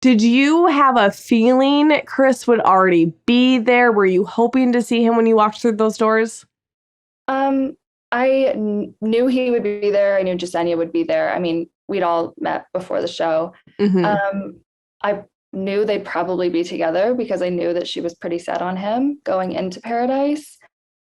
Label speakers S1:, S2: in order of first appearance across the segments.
S1: Did you have a feeling Chris would already be there? Were you hoping to see him when you walked through those doors?
S2: Knew he would be there. I knew Jessenia would be there. I mean, we'd all met before the show.
S1: Mm-hmm.
S2: I knew they'd probably be together because I knew that she was pretty set on him going into Paradise.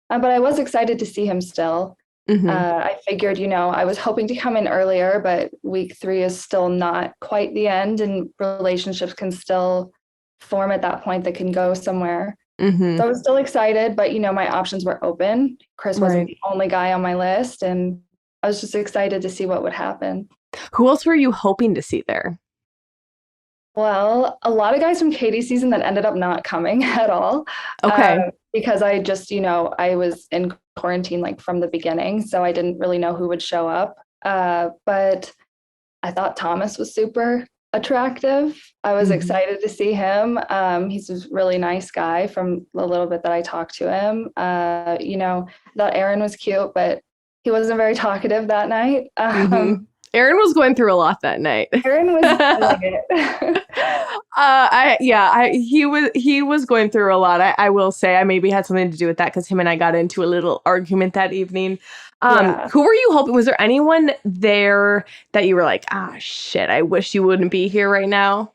S2: But I was excited to see him still.
S1: Mm-hmm.
S2: I figured, I was hoping to come in earlier, but week 3 is still not quite the end, and relationships can still form at that point that can go somewhere.
S1: Mm-hmm.
S2: So I was still excited, but my options were open. Chris wasn't
S1: Right.
S2: the only guy on my list, and I was just excited to see what would happen.
S1: Who else were you hoping to see there?
S2: Well, a lot of guys from Katie's season that ended up not coming at all,
S1: Okay.
S2: because I just, I was in quarantine like from the beginning, so I didn't really know who would show up. But I thought Thomas was super attractive. I was
S1: Mm-hmm.
S2: excited to see him. He's a really nice guy from the little bit that I talked to him. I thought Aaron was cute, but he wasn't very talkative that night.
S1: Mm-hmm. Aaron was going through a lot that night.
S2: Aaron was feeling it.
S1: He was going through a lot. I will say I maybe had something to do with that because him and I got into a little argument that evening.
S2: Yeah.
S1: Who were you hoping? Was there anyone there that you were like, shit, I wish you wouldn't be here right now?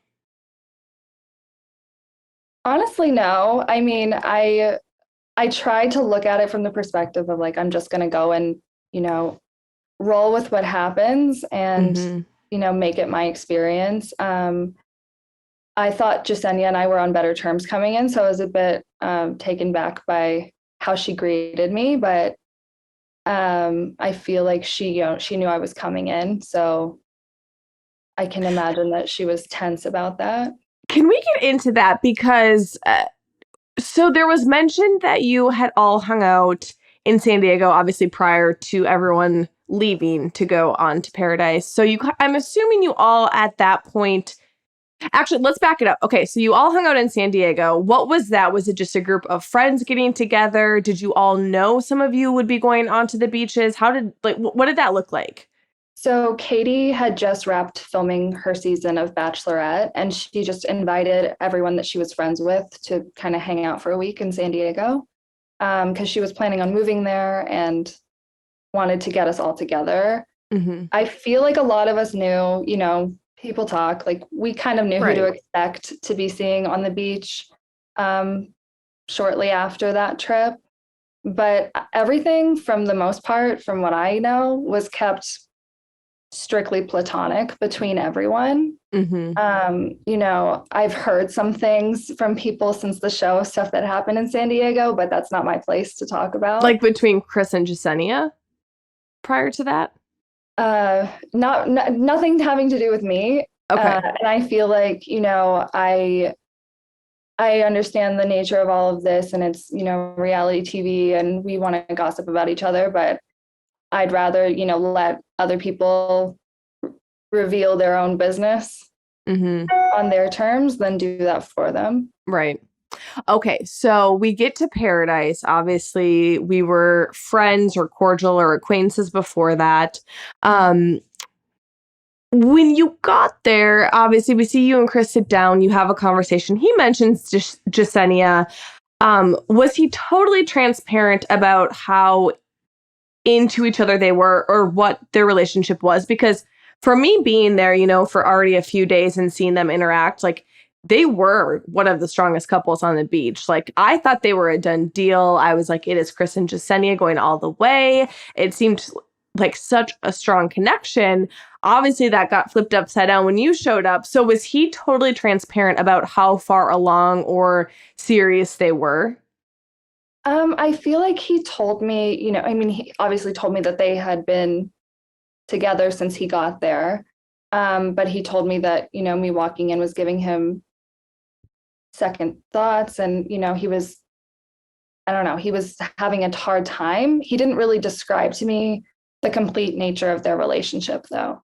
S2: Honestly, no. I mean, I tried to look at it from the perspective of like I'm just gonna go and, you know, roll with what happens and,
S1: Mm-hmm.
S2: make it my experience. I thought Jasenia and I were on better terms coming in, so I was a bit taken back by how she greeted me, but I feel like she knew I was coming in, so I can imagine that she was tense about that.
S1: Can we get into that? Because so there was mention that you had all hung out in San Diego, obviously prior to everyone leaving to go on to Paradise. So I'm assuming you all at that point. Actually, let's back it up. Okay, so you all hung out in San Diego. What was that? Was it just a group of friends getting together? Did you all know some of you would be going onto the beaches? What did that look like?
S2: So Katie had just wrapped filming her season of Bachelorette, and she just invited everyone that she was friends with to kind of hang out for a week in San Diego, because she was planning on moving there and wanted to get us all together.
S1: Mm-hmm.
S2: I feel like a lot of us knew, people talk, like we kind of knew who to
S1: Right.
S2: expect to be seeing on the beach um, shortly after that trip. But everything, from the most part, from what I know, was kept strictly platonic between everyone.
S1: Mm-hmm.
S2: I've heard some things from people since the show, stuff that happened in San Diego, but that's not my place to talk about.
S1: Like between Chris and Jessenia prior to that?
S2: Nothing having to do with me.
S1: Okay.
S2: And I feel like, I understand the nature of all of this, and it's, reality TV and we want to gossip about each other, but I'd rather, let other people reveal their own business
S1: Mm-hmm.
S2: on their terms than do that for them.
S1: Right. Okay, so we get to Paradise. Obviously, we were friends or cordial or acquaintances before that. Um, when you got there, obviously, we see you and Chris sit down. You have a conversation. He mentions Jasenia. Was he totally transparent about how into each other they were or what their relationship was? Because for me being there, for already a few days and seeing them interact, like they were one of the strongest couples on the beach. Like I thought they were a done deal. I was like, it is Chris and Jessenia going all the way. It seemed like such a strong connection. Obviously, that got flipped upside down when you showed up. So was he totally transparent about how far along or serious they were?
S2: I feel like he told me, I mean, he obviously told me that they had been together since he got there. But he told me that, me walking in was giving him second thoughts, and, he was, I don't know, he was having a hard time. He didn't really describe to me the complete nature of their relationship, though.